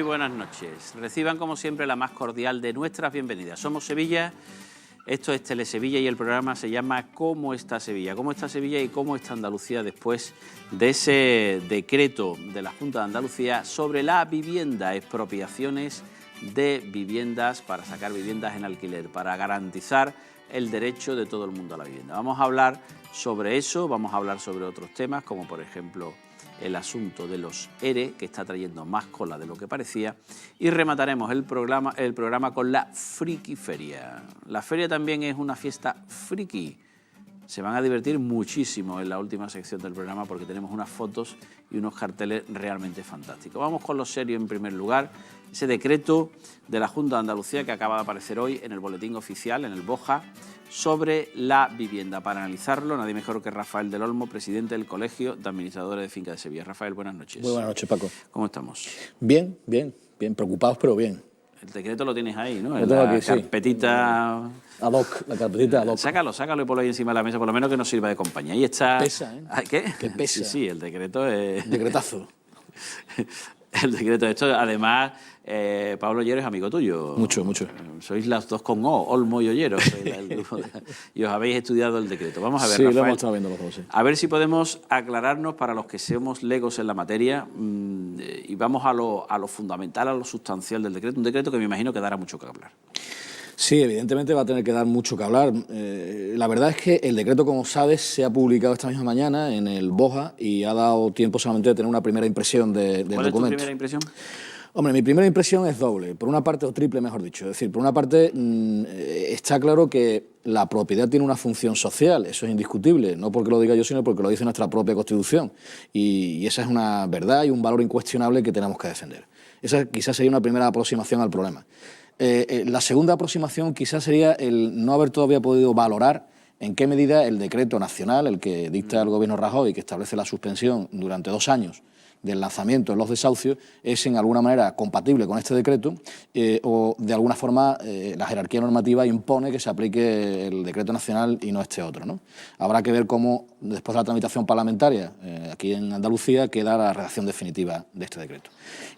Muy buenas noches. Reciban como siempre la más cordial de nuestras bienvenidas. Somos Sevilla, esto es Telesevilla y el programa se llama ¿Cómo está Sevilla? ¿Cómo está Sevilla y cómo está Andalucía después de ese decreto de la Junta de Andalucía sobre la vivienda, expropiaciones de viviendas para sacar viviendas en alquiler, para garantizar el derecho de todo el mundo a la vivienda? Vamos a hablar sobre eso, vamos a hablar sobre otros temas como por ejemplo el asunto de los ERE, que está trayendo más cola de lo que parecía, y remataremos el programa con la Friki Feria. La feria también es una fiesta friki. Se van a divertir muchísimo en la última sección del programa porque tenemos unas fotos y unos carteles realmente fantásticos. Vamos con lo serio en primer lugar. Ese decreto de la Junta de Andalucía que acaba de aparecer hoy en el Boletín Oficial, en el BOJA, sobre la vivienda. Para analizarlo, nadie mejor que Rafael del Olmo, presidente del Colegio de Administradores de Fincas de Sevilla. Rafael, buenas noches. Muy buenas noches, Paco. ¿Cómo estamos? Bien, preocupados pero bien. El decreto lo tienes ahí, ¿no? Lo tengo aquí, carpetita... Sí. Ad hoc, la carpetita ad hoc. Sácalo y ponlo ahí encima de la mesa, por lo menos que nos sirva de compañía. Ahí está... Pesa, ¿eh? ¿Qué? Que pesa. Sí, el decreto es... Decretazo. El decreto de esto, además, Pablo Ollero es amigo tuyo. Mucho. Sois las dos con O, Olmo y Ollero. Y os habéis estudiado el decreto. Vamos a ver, Sí, Rafael, lo hemos estado viendo los dos, sí. a ver si podemos aclararnos para los que seamos legos en la materia y vamos a lo fundamental, a lo sustancial del decreto. Un decreto que me imagino que dará mucho que hablar. Sí, evidentemente va a tener que dar mucho que hablar. La verdad es que el decreto, como sabes, se ha publicado esta misma mañana en el BOJA y ha dado tiempo solamente de tener una primera impresión del documento. ¿Cuál es tu primera impresión? Hombre, mi primera impresión es doble, por una parte, o triple, mejor dicho. Es decir, por una parte, está claro que la propiedad tiene una función social, eso es indiscutible, no porque lo diga yo, sino porque lo dice nuestra propia Constitución. Y esa es una verdad y un valor incuestionable que tenemos que defender. Esa quizás sería una primera aproximación al problema. La segunda aproximación quizás sería el no haber todavía podido valorar en qué medida el decreto nacional, el que dicta el Gobierno Rajoy, que establece la suspensión durante 2 años del lanzamiento en los desahucios, es en alguna manera compatible con este decreto o de alguna forma la jerarquía normativa impone que se aplique el decreto nacional y no este otro, ¿no? Habrá que ver cómo, después de la tramitación parlamentaria aquí en Andalucía, queda la redacción definitiva de este decreto.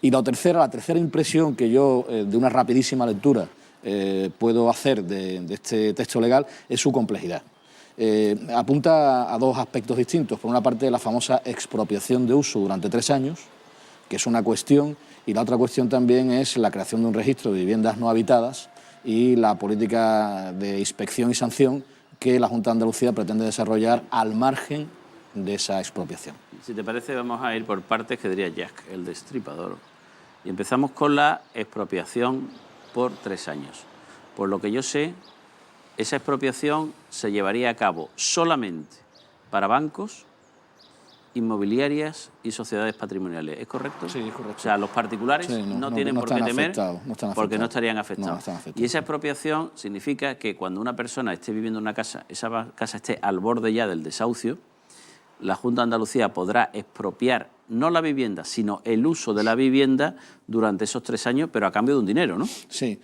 Y la tercera impresión que yo, de una rapidísima lectura, puedo hacer de este texto legal es su complejidad. Apunta a 2 aspectos distintos. Por una parte, la famosa expropiación de uso durante 3 años, que es una cuestión, y la otra cuestión también es la creación de un registro de viviendas no habitadas y la política de inspección y sanción que la Junta de Andalucía pretende desarrollar al margen de esa expropiación. Si te parece, vamos a ir por partes, que diría Jack, el destripador. Y empezamos con la expropiación por 3 años. Por lo que yo sé, esa expropiación se llevaría a cabo solamente para bancos, inmobiliarias y sociedades patrimoniales. ¿Es correcto? Sí, es correcto. O sea, los particulares no tienen por qué temer porque no estarían afectados. Y esa expropiación significa que cuando una persona esté viviendo en una casa, esa casa esté al borde ya del desahucio, la Junta de Andalucía podrá expropiar no la vivienda, sino el uso de la vivienda durante esos 3 años, pero a cambio de un dinero, ¿no? Sí,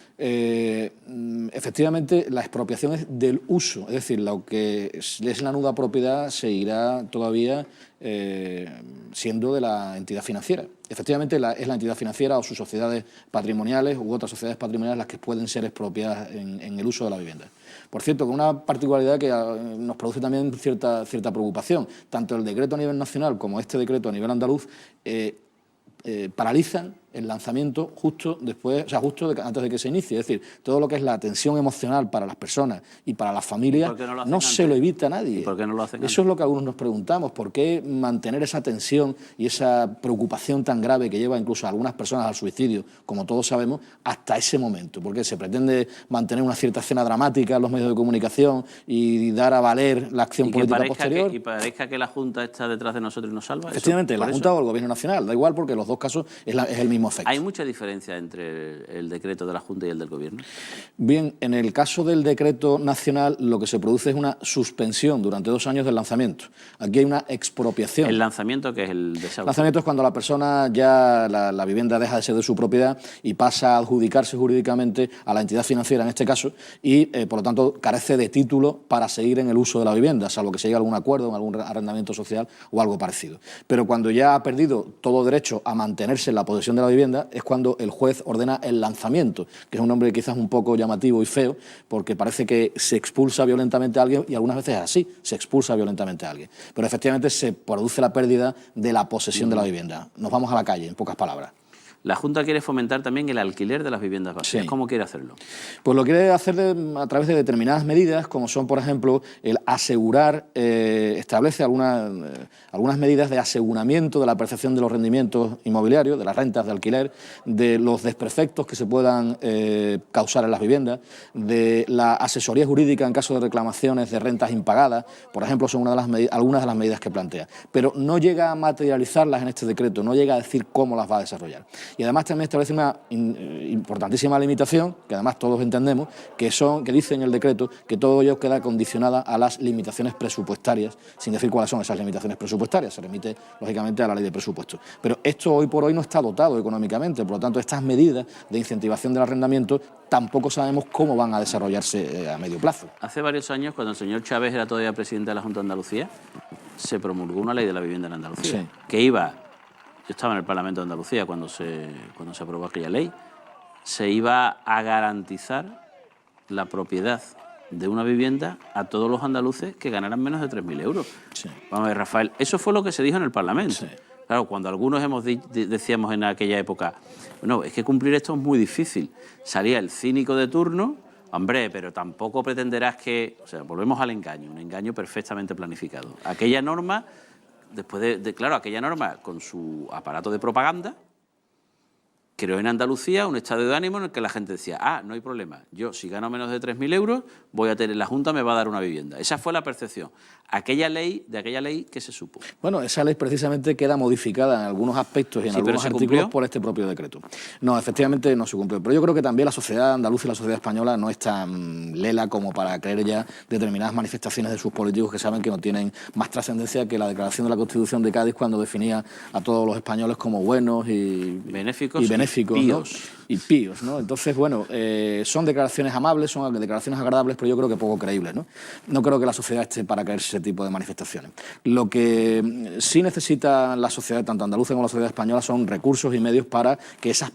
efectivamente la expropiación es del uso, es decir, lo que es la nuda propiedad seguirá todavía siendo de la entidad financiera. Efectivamente es la entidad financiera o sus sociedades patrimoniales u otras sociedades patrimoniales las que pueden ser expropiadas en el uso de la vivienda. Por cierto, con una particularidad que nos produce también cierta preocupación. Tanto el decreto a nivel nacional como este decreto a nivel andaluz paralizan el lanzamiento justo antes de que se inicie. Es decir, todo lo que es la tensión emocional para las personas y para las familias no se lo evita a nadie. ¿Y por qué no lo hacen antes? Eso es lo que algunos nos preguntamos. ¿Por qué mantener esa tensión y esa preocupación tan grave que lleva incluso a algunas personas al suicidio, como todos sabemos, hasta ese momento? Porque se pretende mantener una cierta escena dramática en los medios de comunicación y dar a valer la acción política posterior. Y parezca que la Junta está detrás de nosotros y nos salva. Efectivamente, la Junta o el Gobierno Nacional, da igual porque en los dos casos es el mismo efecto. ¿Hay mucha diferencia entre el decreto de la Junta y el del Gobierno? Bien, en el caso del decreto nacional lo que se produce es una suspensión durante 2 años del lanzamiento. Aquí hay una expropiación. ¿El lanzamiento qué es el desahucio? El lanzamiento es cuando la persona ya, la vivienda deja de ser de su propiedad y pasa a adjudicarse jurídicamente a la entidad financiera en este caso y por lo tanto carece de título para seguir en el uso de la vivienda, salvo que se llegue a algún acuerdo, en algún arrendamiento social o algo parecido. Pero cuando ya ha perdido todo derecho a mantenerse en la posesión de la vivienda es cuando el juez ordena el lanzamiento, que es un nombre quizás un poco llamativo y feo, porque parece que se expulsa violentamente a alguien, y algunas veces es así, se expulsa violentamente a alguien. Pero efectivamente se produce la pérdida de la posesión de la vivienda. Nos vamos a la calle, en pocas palabras. La Junta quiere fomentar también el alquiler de las viviendas vacías. Sí. ¿Cómo quiere hacerlo? Pues lo quiere hacer a través de determinadas medidas, como son, por ejemplo, el asegurar, establece algunas medidas de aseguramiento de la percepción de los rendimientos inmobiliarios, de las rentas de alquiler, de los desperfectos que se puedan causar en las viviendas, de la asesoría jurídica en caso de reclamaciones de rentas impagadas, por ejemplo, son algunas de las medidas que plantea. Pero no llega a materializarlas en este decreto, no llega a decir cómo las va a desarrollar. Y además también establece una importantísima limitación, que además todos entendemos, que dice en el decreto que todo ello queda condicionada a las limitaciones presupuestarias, sin decir cuáles son esas limitaciones presupuestarias, se remite lógicamente a la ley de presupuestos. Pero esto hoy por hoy no está dotado económicamente, por lo tanto estas medidas de incentivación del arrendamiento tampoco sabemos cómo van a desarrollarse a medio plazo. Hace varios años, cuando el señor Chávez era todavía presidente de la Junta de Andalucía, se promulgó una ley de la vivienda en Andalucía, Sí. que iba... Yo estaba en el Parlamento de Andalucía cuando se aprobó aquella ley. Se iba a garantizar la propiedad de una vivienda a todos los andaluces que ganaran menos de 3.000 euros. Sí. Vamos a ver, Rafael, eso fue lo que se dijo en el Parlamento. Sí. Claro, cuando algunos decíamos en aquella época, no, es que cumplir esto es muy difícil. Salía el cínico de turno, hombre, pero tampoco pretenderás que... O sea, volvemos al engaño, un engaño perfectamente planificado. Aquella norma... Después claro, aquella norma, con su aparato de propaganda, creó en Andalucía un estado de ánimo en el que la gente decía, no hay problema, yo si gano menos de 3.000 euros, la Junta me va a dar una vivienda. Esa fue la percepción. De aquella ley, ¿qué se supo? Bueno, esa ley precisamente queda modificada en algunos aspectos y en algunos artículos por este propio decreto. No, efectivamente no se cumplió. Pero yo creo que también la sociedad andaluza y la sociedad española no es tan lela como para creer ya determinadas manifestaciones de sus políticos que saben que no tienen más trascendencia que la declaración de la Constitución de Cádiz cuando definía a todos los españoles como buenos y benéficos, píos. ¿no? Y píos, ¿no? Entonces, bueno, son declaraciones amables, son declaraciones agradables, pero yo creo que poco creíbles, ¿no? No creo que la sociedad esté para creerse ese tipo de manifestaciones. Lo que sí necesita la sociedad, tanto andaluza como la sociedad española, son recursos y medios para que esas